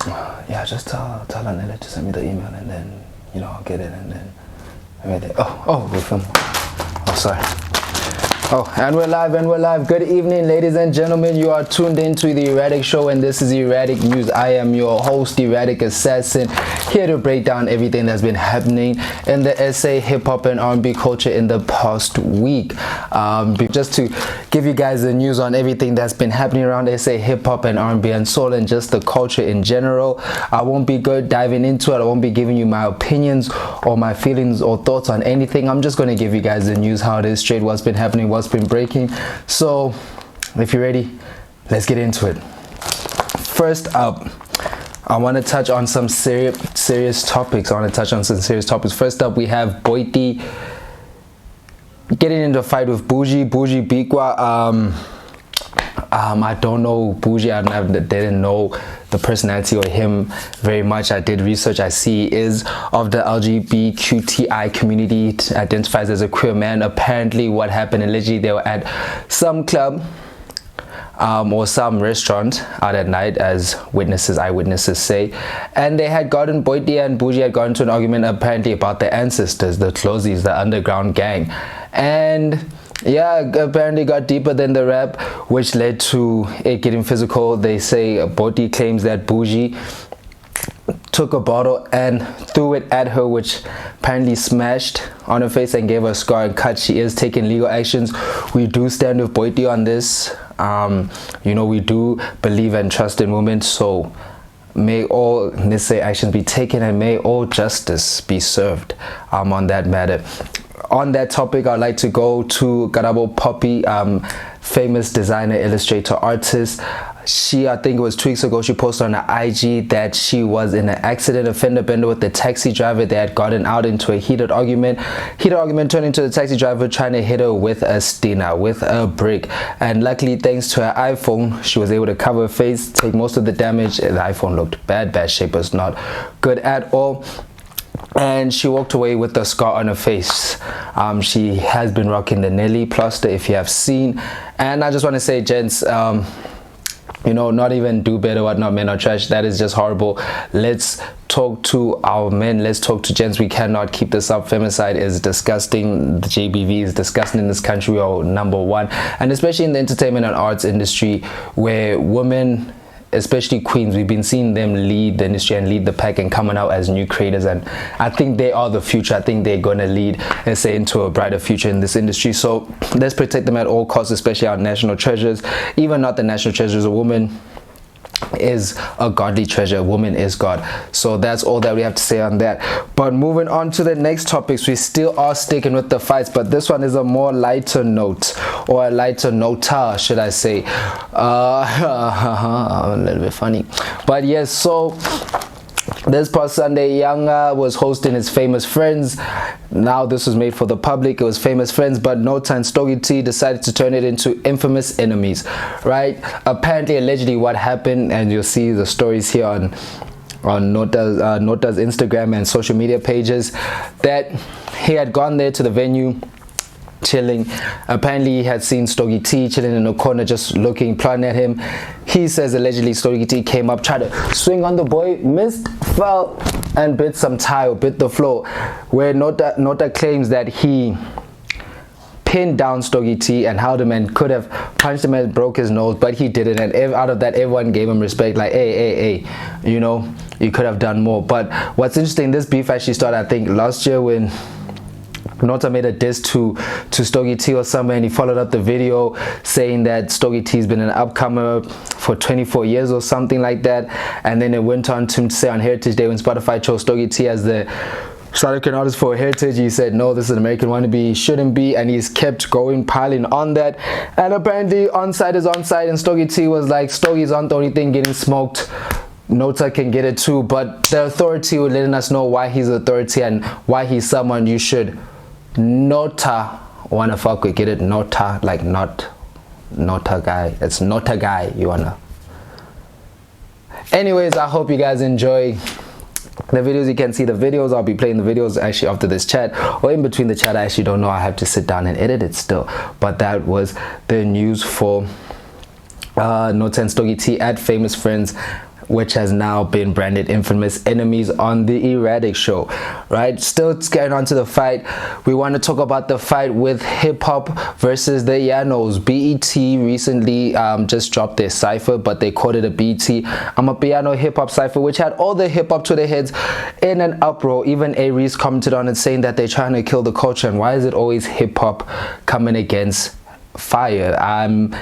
Yeah, just tell NLite to send me the email, and then I'll get it, and then everything. Oh, we're filming. Oh, sorry. Oh, and we're live. Good evening, ladies and gentlemen. You are tuned into the Erratic Show, and this is Erratic News. I am your host, Erratic Assassin, here to break down everything that's been happening in the SA hip hop and R&B culture in the past week. Just to give you guys the news on everything that's been happening around SA hip hop and R&B and soul, and just the culture in general. I won't be diving into it. I won't be giving you my opinions or my feelings or thoughts on anything. I'm just going to give you guys the news, how it is, straight, what's been happening, what's been breaking. So if you're ready, let's get into it. First up, I want to touch on some serious topics. First up, we have Boity getting into a fight with Bujy, Bikwa. I don't know Bujy. I didn't know the personality or him very much. I did research. I see he is of the LGBTQI community, identifies as a queer man. Apparently what happened, allegedly they were at some club or some restaurant out at night, as eyewitnesses say, and they had gotten, Boity and Bujy had gotten into an argument apparently about the ancestors, the Closies, the underground gang, and yeah, apparently got deeper than the rap, which led to it getting physical. They say Boity claims that Bujy took a bottle and threw it at her, which apparently smashed on her face and gave her a scar and cut. She is taking legal actions. We do stand with Boity on this. We do believe and trust in women, so may all necessary actions be taken and may all justice be served on that matter. On that topic, I'd like to go to Karabo Poppy, famous designer, illustrator, artist. I think it was 2 weeks ago, she posted on her IG that she was in an accident, a fender bender with the taxi driver. They had gotten out into a heated argument turned into the taxi driver trying to hit her with a stina, with a brick. And luckily, thanks to her iPhone, she was able to cover her face, take most of the damage. The iPhone looked bad shape, was not good at all. And she walked away with a scar on her face. She has been rocking the Nelly plaster, if you have seen. And I just want to say, gents, not even do better, whatnot, men are trash. That is just horrible. Let's talk to our men. Let's talk to gents. We cannot keep this up. Femicide is disgusting. The JBV is disgusting in this country. We are #1. And especially in the entertainment and arts industry, where women, especially queens, we've been seeing them lead the industry and lead the pack and coming out as new creators, and I think they are the future. I think they're going to lead, let's say, into a brighter future in this industry. So let's protect them at all costs, especially our national treasures. Even not the national treasures, a woman is a godly treasure. A woman is God. So that's all that we have to say on that. But moving on to the next topics, we still are sticking with the fights, but this one is a more lighter note, or a lighter nota, should I say. A little bit funny, but yes. So this past Sunday, Yanga was hosting his Famous Friends. Now this was made for the public. It was Famous Friends, but Nota and Stogie T decided to turn it into Infamous Enemies, right? Apparently, allegedly, what happened, and you'll see the stories here on Nota's Instagram and social media pages, that he had gone there to the venue, chilling. Apparently he had seen Stogie T chilling in a corner, just looking, planning at him. He says allegedly Stogie T came up, tried to swing on the boy, missed, fell, and bit some tile, bit the floor, where Nota claims that he pinned down Stogie T and held him and could have punched him and broke his nose, but he didn't. And out of that, everyone gave him respect, like, hey, you could have done more. But what's interesting, this beef actually started, I think, last year, when Nota made a diss to Stogie T or somewhere, and he followed up the video saying that Stogie T's been an upcomer for 24 years or something like that. And then it went on to say on Heritage Day, when Spotify chose Stogie T as the South African artist for Heritage, he said, no, this is an American wannabe, he shouldn't be, and he's kept going, piling on that. And apparently onside is onside, and Stogie T was like, Stogie's on the only thing getting smoked, Nota can get it too. But the authority was letting us know why he's authority and why he's someone you should Nota wanna fuck with. Get it? Nota, like not Nota guy. It's Nota guy you wanna. Anyways, I hope you guys enjoy the videos. You can see the videos. I'll be playing the videos actually after this chat, or in between the chat. I actually don't know. I have to sit down and edit it still. But that was the news for Nota and Stogie T at Famous Friends. which has now been branded infamous enemies on the Erratic Show, right? Still getting on to the fight. We want to talk about the fight with hip hop versus the Yanos. BET recently just dropped their Cypher, but they called it a BET Amapiano hip hop Cypher, which had all the hip hop Twitter heads in an uproar. Even Aries commented on it saying that they're trying to kill the culture, and why is it always hip hop coming against fire? I'm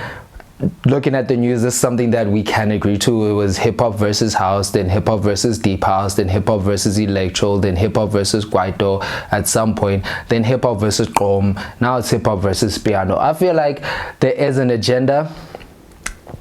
looking at the news, this is something that we can agree to. It was hip-hop versus house, then hip-hop versus deep house, then hip-hop versus electro, then hip-hop versus kwaito at some point, then hip-hop versus qom, now it's hip-hop versus piano. I feel like there is an agenda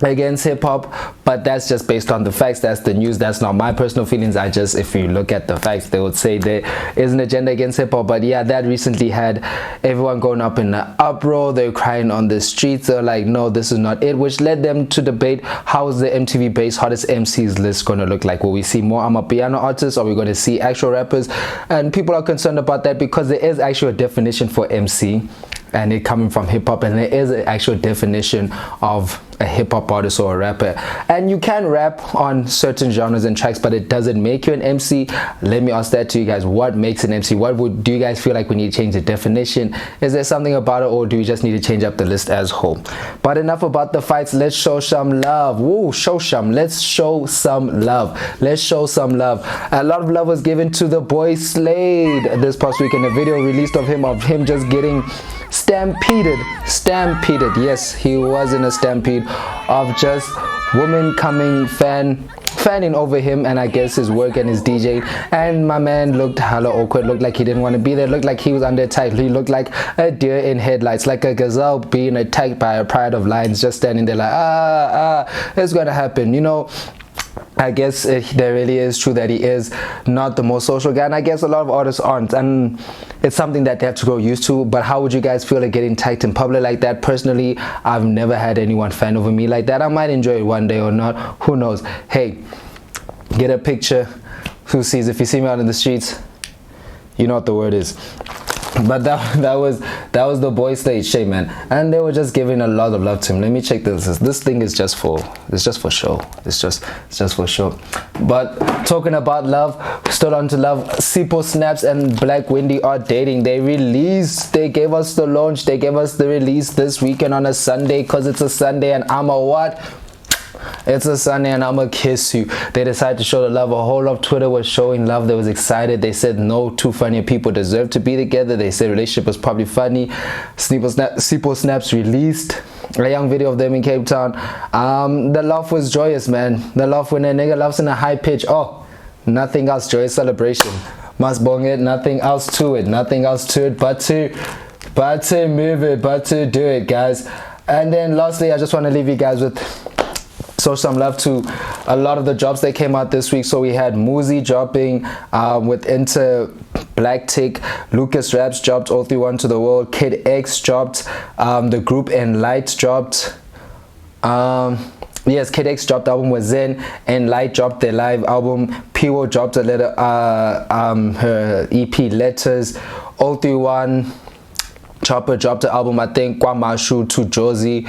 against hip-hop, but that's just based on the facts. That's the news. That's not my personal feelings. I just, if you look at the facts, they would say there is an agenda against hip-hop. But yeah, that recently had everyone going up in an uproar. They're crying on the streets. They're like, no, this is not it, which led them to debate, how is the MTV based hottest MCs list going to look like? Will we see more Amapiano artists? Are we going to see actual rappers? And people are concerned about that because there is actually a definition for MC, and it coming from hip-hop, and there is an actual definition of a hip-hop artist or a rapper. And you can rap on certain genres and tracks, but it doesn't make you an MC. Let me ask that to you guys. What makes an MC? Do you guys feel like we need to change the definition? Is there something about it, or do we just need to change up the list as a whole? But enough about the fights. Let's show some love. Woo, show some. Let's show some love. Let's show some love. A lot of love was given to the boy Slade this past week in a video released of him just getting stampeded. Yes, he was in a stampede of just women coming fanning over him, and I guess his work and his DJ. And my man looked hella awkward, looked like he didn't want to be there, looked like he was under attack. He looked like a deer in headlights, like a gazelle being attacked by a pride of lions, just standing there like, it's gonna happen, you know. I guess there really is true that he is not the most social guy, and I guess a lot of artists aren't, and it's something that they have to grow used to. But how would you guys feel like getting tagged in public like that? Personally, I've never had anyone fan over me like that. I might enjoy it one day or not, who knows. Hey, get a picture. Who sees? If you see me out in the streets, you know what the word is. But that was the boy Slade shit, man, and they were just giving a lot of love to him. Let me check this thing is just for show. It's just for show. But talking about love, still on to love, SiphoSnaps and Black Wendy are dating. They gave us the launch, they gave us the release this weekend on a Sunday, because it's a Sunday and I'm a what? It's a Sunday and I'ma kiss you. They decided to show the love. A whole lot of Twitter was showing love. They was excited. They said no two funny people deserve to be together. They said relationship was probably funny. SiphoSnaps released a young video of them in Cape Town. The love was joyous, man. The love when a nigga loves in a high pitch. Oh, nothing else. Joyous celebration. Must bong it. Nothing else to it. Nothing else to it but to move it, but to do it, guys. And then lastly, I just want to leave you guys with some love to a lot of the drops that came out this week. So we had Muzi dropping with Inter Black Tick, LucasRaps dropped All 3 1 to the World, Kid X dropped, the group NLite dropped, yes, Kid X dropped album with Zen, NLite dropped their live album, Phiwo dropped a letter, her EP Letters, All 3 1, Choppa dropped the album, I think, Kwamashu to Josie,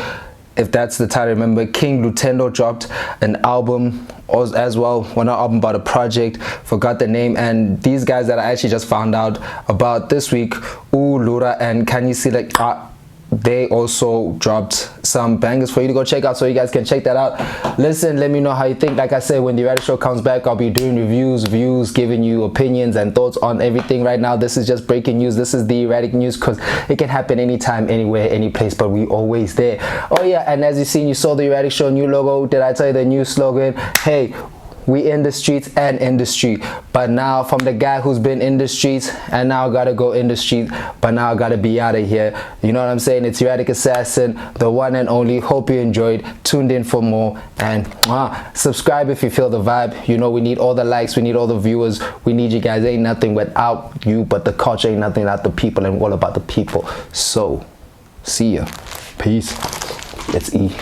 if that's the title. Remember, King Lutendo dropped an album as well, an album about a project, forgot the name. And these guys that I actually just found out about this week, Lurah and Khanyisile, they also dropped some bangers for you to go check out, so you guys can check that out. Listen, let me know how you think. Like I said, when the Erratic Show comes back, I'll be doing reviews, views, giving you opinions and thoughts on everything. Right now, this is just breaking news. This is the Erratic news, because it can happen anytime, anywhere, any place, but we always there. Oh yeah, and as you seen, you saw the Erratic Show new logo. Did I tell you the new slogan? Hey, we in the streets and in the street. But now, from the guy who's been in the streets and now gotta go in the street, but now I gotta be out of here. You know what I'm saying? It's Erratic Assassin, the one and only. Hope you enjoyed. Tuned in for more, and subscribe if you feel the vibe. You know we need all the likes, we need all the viewers, we need you guys. Ain't nothing without you, but the culture ain't nothing without the people, and all about the people. So see ya. Peace. It's E.